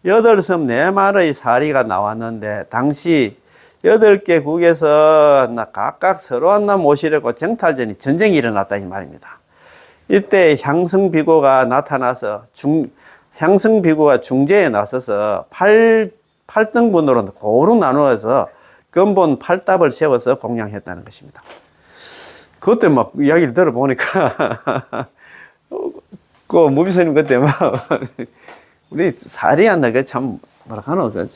8섬 4마리의 사리가 나왔는데 당시 8개 국에서 각각 서로 모시려고 정탈전이 전쟁이 일어났다 이 말입니다. 이때 향승비고가 나타나서 향승비고가 중재에 나서서 8등분으로 고루 나누어서 근본 8답을 세워서 공양했다는 것입니다. 그때 막 이야기를 들어보니까 그 무비스님 그때 막 우리 사리한다 그 참 뭐라 하노 그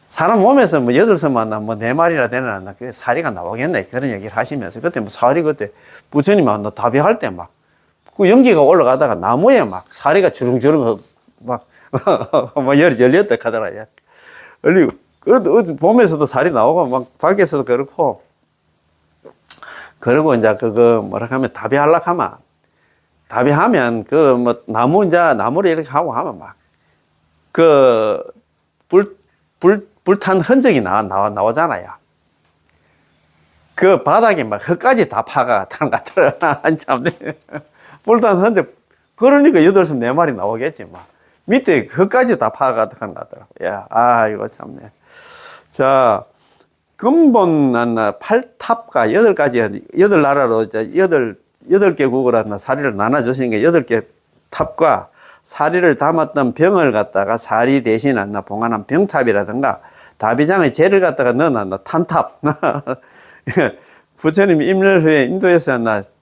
사람 몸에서 뭐 8섬만 뭐 4마리나 되나 그 사리가 나오겠네 그런 얘기를 하시면서 그때 뭐 사리 그때 부처님한테 답의할 때 막 그 연기가 올라가다가 나무에 막 사리가 주릉주릉 막 열렸다 하더라. 열리고 봄에서도 사리 나오고 막 밖에서도 그렇고 그리고 이제 그거 뭐라 하면 답의하면 그 뭐 나무를 이렇게 하고 하면 막 그 불탄 흔적이 나오잖아요. 그 바닥에 막 흙까지 다 파가 타는 것 같더라. 참 불탄 흔적 그러니까 8섬 4마리 나오겠지 막 밑에 흙까지 다 파가 타는 것 같더라고. 야, 이거 참네. 자. 근본 8탑과 8가지 8나라로 8개국으로 사리를 나눠주신 게 8개 탑과 사리를 담았던 병을 갖다가 사리 대신 봉안한 병탑이라든가 다비장의 재를 갖다가 넣어놨나 탄탑. 부처님이 임를 후에 인도에서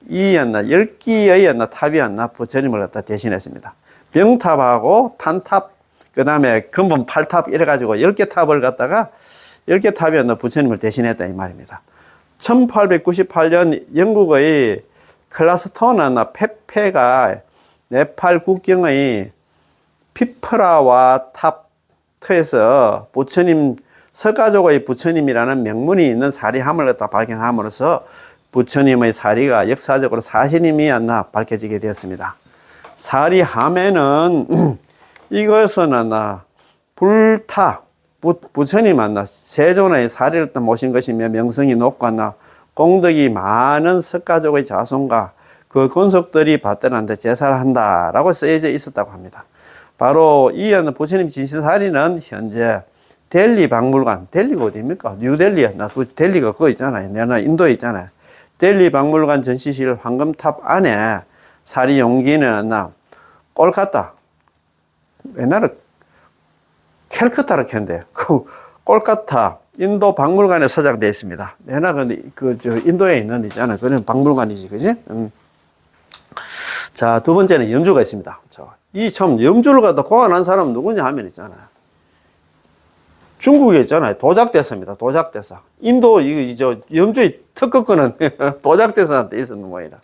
10기의 탑이 부처님을 갖다 대신했습니다. 병탑하고 탄탑 그 다음에 근본 8탑 이래가지고 10개 탑을 갖다가 10개 탑이 부처님을 대신했다 이 말입니다. 1898년 영국의 클라스톤 페페가 네팔 국경의 피프라와 탑트에서 부처님 서가족의 부처님이라는 명문이 있는 사리함을 갖다 발견함으로써 부처님의 사리가 역사적으로 사실임이 밝혀지게 되었습니다. 사리함에는 이것은 부처님 세존의 사리를 모신 것이며 명성이 높고 공덕이 많은 석가족의 자손과 그 권속들이 받들한테 제사를 한다라고 쓰여져 있었다고 합니다. 바로 이 부처님 진신사리는 현재 델리 박물관, 델리가 어디입니까? 뉴델리야. 델리가 그거 있잖아요. 내가 인도에 있잖아요. 델리 박물관 전시실 황금탑 안에 사리 용기는 꼴카타. 옛날에 캘커타로 켰는데, 그 꼴카타 인도 박물관에 소장되어 있습니다. 내가 근데 인도에 있는 있잖아요. 그런 박물관이지, 그지? 자, 두 번째는 염주가 있습니다. 이 참 염주를 갖다 고안한 사람은 누구냐 하면 있잖아요. 중국에 있잖아요. 도작대사입니다. 도작대사. 인도 염주의 특허권은 도작대사한테 있었는 모양이다.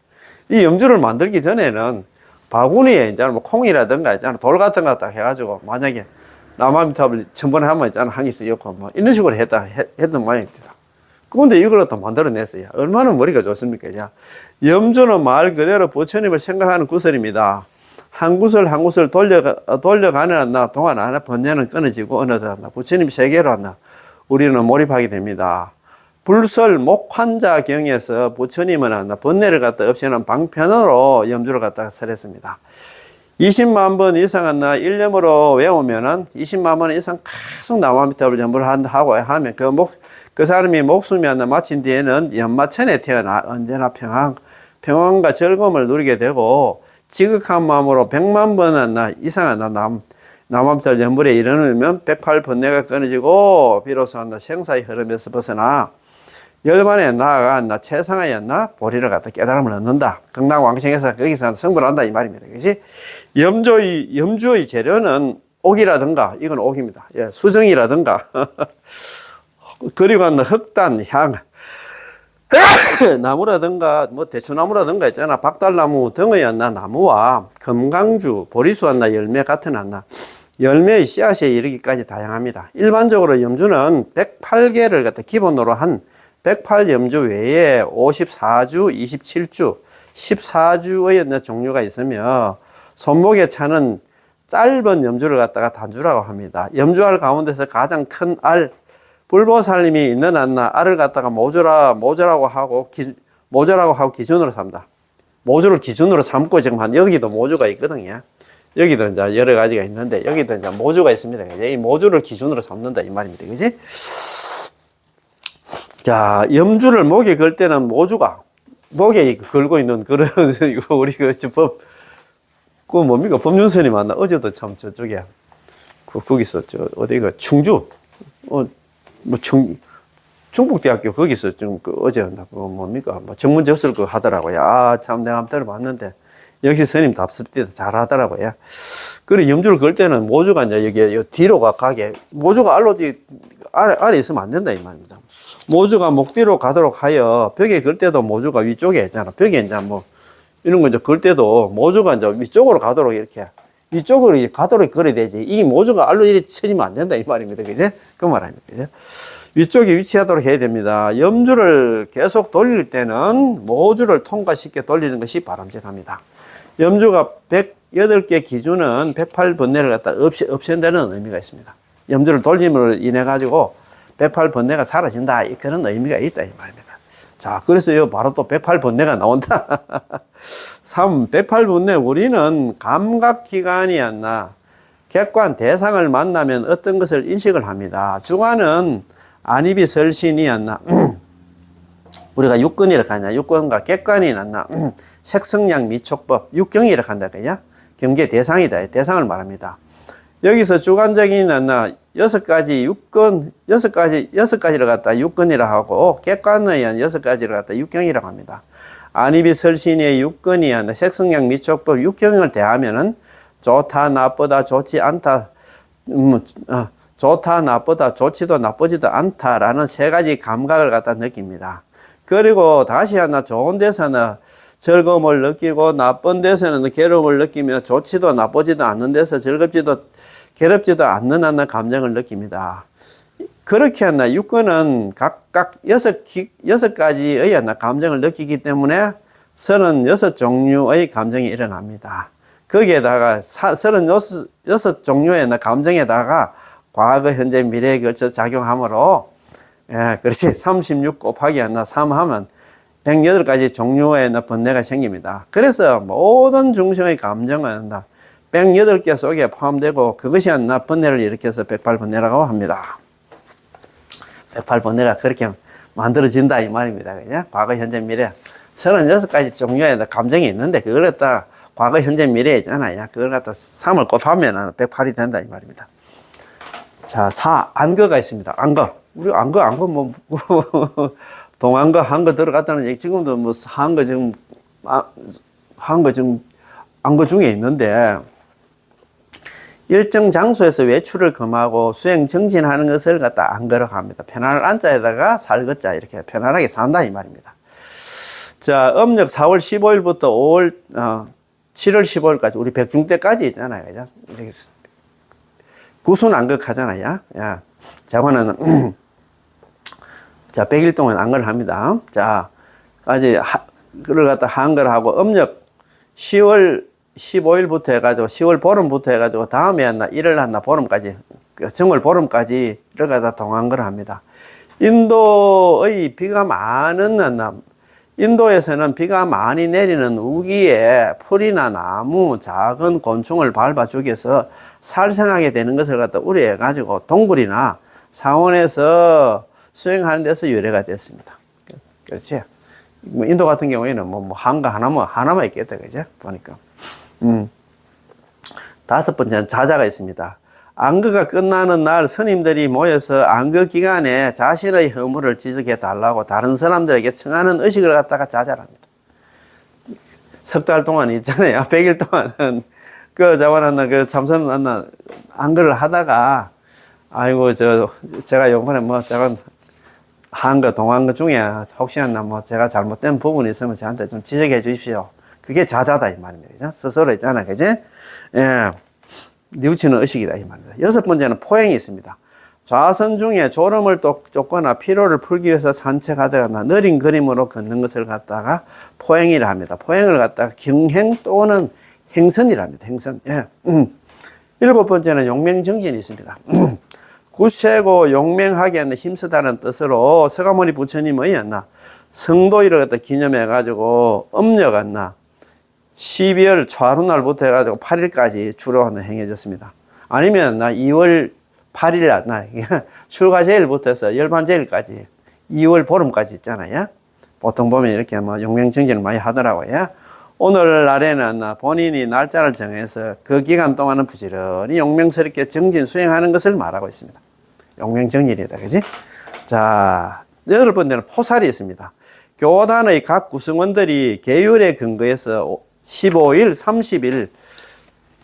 이 염주를 만들기 전에는 바구니에 이제 뭐 콩이라든가 있잖아 돌 같은 거 딱 해가지고 만약에 남아미탑을 천번에 한번 있잖아 한 개 쓰였고 뭐 이런 식으로 했던 모양입니다. 그런데 이걸 또 만들어냈어요. 얼마나 머리가 좋습니까? 염주는 말 그대로 부처님을 생각하는 구슬입니다. 한 구슬 한 구슬 돌려가는 동안 번뇌는 끊어지고 어느덧 부처님 세계로 우리는 몰입하게 됩니다. 불설 목환자경에서 부처님은 번뇌를 갖다 없애는 방편으로 염주를 갖다가 설했습니다. 20만 번 이상은 일념으로 외우면은 20만 번 이상 계속 나무아미타불 염불을 하고 하면 그 사람이 목숨이 마친 뒤에는 연마천에 태어나 언제나 평안과 즐거움을 누리게 되고 지극한 마음으로 100만 번 이상은 나무아미타불 염불에 이르면 108번뇌가 끊어지고 비로소 생사의 흐름에서 벗어나 열반에 나아가 최상의 보리를 갖다 깨달음을 얻는다. 극락왕생에서 거기서 성불을 한다 이 말입니다. 그렇지? 염주의 재료는 옥이라든가 이건 옥입니다. 수정이라든가 그리고 흑단, 향 나무라든가 뭐 대추나무라든가 있잖아. 박달나무 등의 나무와 금강주, 보리수 열매 같은 열매의 씨앗에 이르기까지 다양합니다. 일반적으로 염주는 108개를 갖다 기본으로 한 108염주 외에 54주, 27주, 14주의 종류가 있으며 손목에 차는 짧은 염주를 갖다가 단주라고 합니다. 염주알 가운데서 가장 큰 알, 불보살님이 있는 안나 알을 갖다가 모조라고 하고 기준으로 삼다. 모주를 기준으로 삼고 지금 여기도 모주가 있거든요. 여기도 이제 여러 가지가 있는데 여기도 이제 모주가 있습니다. 이 모주를 기준으로 삼는다 이 말입니다. 그지? 자, 염주를 목에 걸 때는 모주가 목에 걸고 있는 그런 우리 뭡니까? 법륜스님 만나 어제도 참 저쪽에 거기서 어디가 충주 충북대학교 거기서 어제 뭡니까? 전문적설 하더라고요. 참 내가 한번 들어봤는데 역시 스님 답습도 잘 하더라고요. 그리고 염주를 걸 때는 모주가 이제 여기 뒤로 가게 모주가 아래 있으면 안 된다 이 말입니다. 모주가 목 뒤로 가도록 하여 벽에 걸 때도 모주가 위쪽에 있잖아. 벽에 이제 이런 거 이제 걸 때도 모주가 이제 위쪽으로 가도록 이렇게 위쪽으로 가도록 걸어야 되지. 이 모주가 알로 이렇게 쳐지면 안 된다 이 말입니다. 그제? 그 말 아닙니까? 그제? 위쪽에 위치하도록 해야 됩니다. 염주를 계속 돌릴 때는 모주를 통과시켜 돌리는 것이 바람직합니다. 염주가 108개 기준은 108번뇌를 갖다 없앤다는 의미가 있습니다. 염주를 돌림으로 인해 가지고 108번뇌가 사라진다. 그런 의미가 있다 이 말입니다. 자, 그래서 바로 또 108번뇌가 나온다. 3. 108번뇌 우리는 감각기관이었나 객관 대상을 만나면 어떤 것을 인식을 합니다. 주관은 안입이 설신이었나 우리가 육근이라고 하냐 육근과 객관이 났나 색성량 미촉법 육경이라고 한다 그냐 경계 대상이다 대상을 말합니다. 여기서 주관적인 났나 6가지 육근 6가지를 갖다 육근이라 하고 객관에 의한 6가지를 갖다 육경이라고 합니다. 안입이 설신의 육근이 색성량 미촉법 육경을 대하면은 좋다 나쁘다 좋지 않다 좋다 나쁘다 좋지도 나쁘지도 않다라는 3가지 감각을 갖다 느낍니다. 그리고 다시 하나 좋은 데서는 즐거움을 느끼고 나쁜 데서는 괴로움을 느끼며 좋지도 나쁘지도 않는 데서 즐겁지도 괴롭지도 않는 하나 감정을 느낍니다. 그렇게 하나 육근은 각각 6가지의 하나 감정을 느끼기 때문에 36종류의 감정이 일어납니다. 거기에다가 36종류의 감정에다가 과거, 현재, 미래에 걸쳐 작용하므로 그렇지 36 곱하기 하나 3 하면 108가지 종류의 번뇌가 생깁니다. 그래서 모든 중생의 감정은 108개 속에 포함되고 그것이 하나 번뇌를 일으켜서 108번뇌라고 합니다. 108번뇌가 그렇게 만들어진다 이 말입니다. 그냥 과거, 현재, 미래 36가지 종류의 감정이 있는데 그걸 갖다 과거, 현재, 미래 있잖아요. 그걸 갖다 3을 곱하면 108이 된다 이 말입니다. 자, 4. 안거가 있습니다. 안거. 우리 안거 동안거 한거 들어갔다는 얘기 지금도 한거 지금 안거 중에 있는데 일정 장소에서 외출을 금하고 수행 정진하는 것을 갖다 안거라고 합니다. 편안할 안자에다가 살것자 이렇게 편안하게 산다 이 말입니다. 자, 음력 4월 15일부터 7월 15일까지 우리 백중 때까지 있잖아요. 구순 안거 하잖아요. 야, 자관은 자, 100일 동안 안거를 합니다. 자, 그걸 갖다 한거를 하고 음력 10월 15일부터 해가지고 10월 보름부터 해가지고 다음에 한나 1월 한나 보름까지 정월 보름까지 이를 갖다 동안거를 합니다. 인도의 비가 많은 인도에서는 비가 많이 내리는 우기에 풀이나 나무, 작은 곤충을 밟아 죽여서 살생하게 되는 것을 갖다 우려해 가지고 동굴이나 상원에서 수행하는 데서 유래가 됐습니다. 그렇지? 인도 같은 경우에는 한거 하나만 있겠다. 그죠? 보니까. 5번째는 자자가 있습니다. 안거가 끝나는 날 스님들이 모여서 안거 기간에 자신의 허물을 지적해 달라고 다른 사람들에게 청하는 의식을 갖다가 자자랍니다. 석 달 동안 있잖아요. 100일 동안은 참선 안거를 하다가 아이고 제가 요번에 제가 한거 동안거 중에 혹시나 제가 잘못된 부분이 있으면 저한테 좀 지적해 주십시오. 그게 자자다 이 말입니다. 그죠? 스스로 있잖아. 그지? 예. 뉘우치는 의식이다 이 말입니다. 6번째는 포행이 있습니다. 좌선 중에 졸음을 쫓거나 피로를 풀기 위해서 산책하다가 느린 걸음으로 걷는 것을 갖다가 포행이라 합니다. 포행을 갖다가 경행 또는 행선이라 합니다. 행선. 예. 7번째는 용맹정진이 있습니다. 굳세고 용맹하게 힘쓰다는 뜻으로 서가모니 부처님의 성도일을 갖다 기념해가지고 음력 12월 초하루날부터 해가지고 8일까지 주로 행해졌습니다. 아니면 2월 8일 출가제일부터 해서 열반제일까지 2월 보름까지 있잖아요. 보통 보면 이렇게 용맹정진을 많이 하더라고요. 오늘날에는 본인이 날짜를 정해서 그 기간 동안은 부지런히 용맹스럽게 정진 수행하는 것을 말하고 있습니다. 용맹정진이다, 그지? 자, 8번째는 포살이 있습니다. 교단의 각 구성원들이 계율에 근거해서 15일, 30일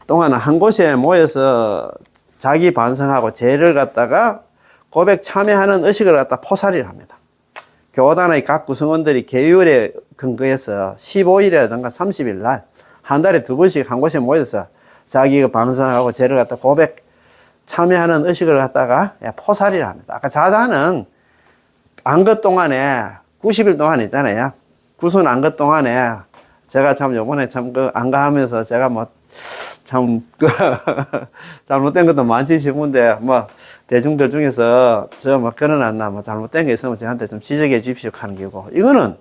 동안 한 곳에 모여서 자기 반성하고 제를 갖다가 고백 참여하는 의식을 갖다 포살이라 합니다. 교단의 각 구성원들이 계율에 근거해서 15일이라든가 30일 날 한 달에 2번씩 한 곳에 모여서 자기가 반성하고 제를 갖다 고백 참여하는 의식을 갖다가 포살이라 합니다. 아까 자자는 안것 동안에 90일 동안 있잖아요. 구순 안것 동안에 제가 참 요번에 참 안가하면서 제가 잘못된 것도 많지 싶은데 대중들 중에서 그러나 잘못된 게 있으면 저한테 좀 지적해 주십시오 하는 게고, 이거는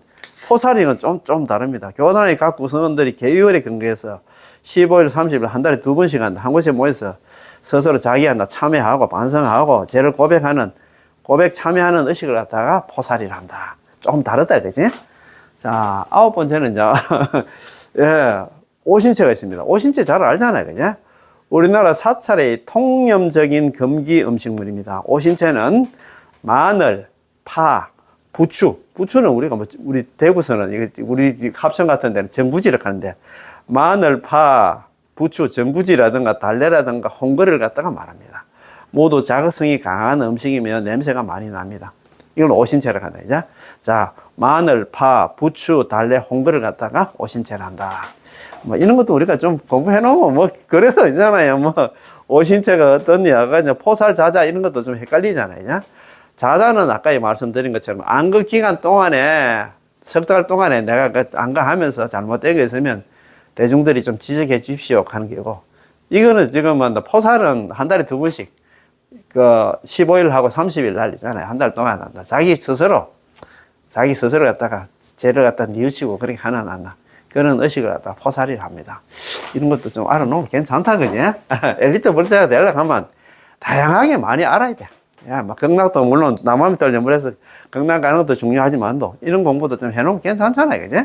포살이는 좀 다릅니다. 교단의 각 구성원들이 계율에 근거해서 15일, 30일 한 달에 2번씩 한 곳에 모여서 스스로 자기한테 참여하고 반성하고 죄를 고백 참여하는 의식을 갖다가 포살이라 한다. 조금 다르다, 그지? 자, 9번째는 예, 오신채가 있습니다. 오신채 잘 알잖아요, 그죠? 우리나라 사찰의 통념적인 금기 음식물입니다. 오신채는 마늘, 파, 부추는 우리 대구서는 우리 합천 같은 데는 전구지를 하는데, 마늘, 파, 부추, 전구지라든가 달래라든가 홍거를 갖다가 말합니다. 모두 자극성이 강한 음식이며 냄새가 많이 납니다. 이걸 오신채를 한다, 이제. 자, 마늘, 파, 부추, 달래, 홍거를 갖다가 오신채를 한다. 이런 것도 우리가 좀 공부해 놓으면 그래서 있잖아요. 오신채가 어떻냐, 포살, 자자 이런 것도 좀 헷갈리잖아요. 자자는 아까 말씀드린 것처럼 안거 기간 동안에, 석 달 동안에 내가 안가하면서 잘못된 게 있으면 대중들이 좀 지적해 주십시오 하는 게고, 이거는 지금 포살은 한 달에 2번씩 15일하고 30일 날 있잖아요. 한 달 동안 한다. 자기 스스로 갖다가 죄를 갖다 뉘우치고 그렇게 하는 그런 의식을 갖다가 포살이라 합니다. 이런 것도 좀 알아놓으면 괜찮다, 그지? 엘리트 불자가 되려고 하면 다양하게 많이 알아야 돼. 경락도 물론 남한미 떨려물에서 경락 가는 것도 중요하지만도 이런 공부도 좀 해놓으면 괜찮잖아요, 그지?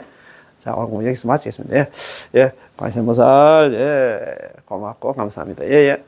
자, 오늘 여기서 마치겠습니다. 예, 관심보살, 고맙고 감사합니다. 예.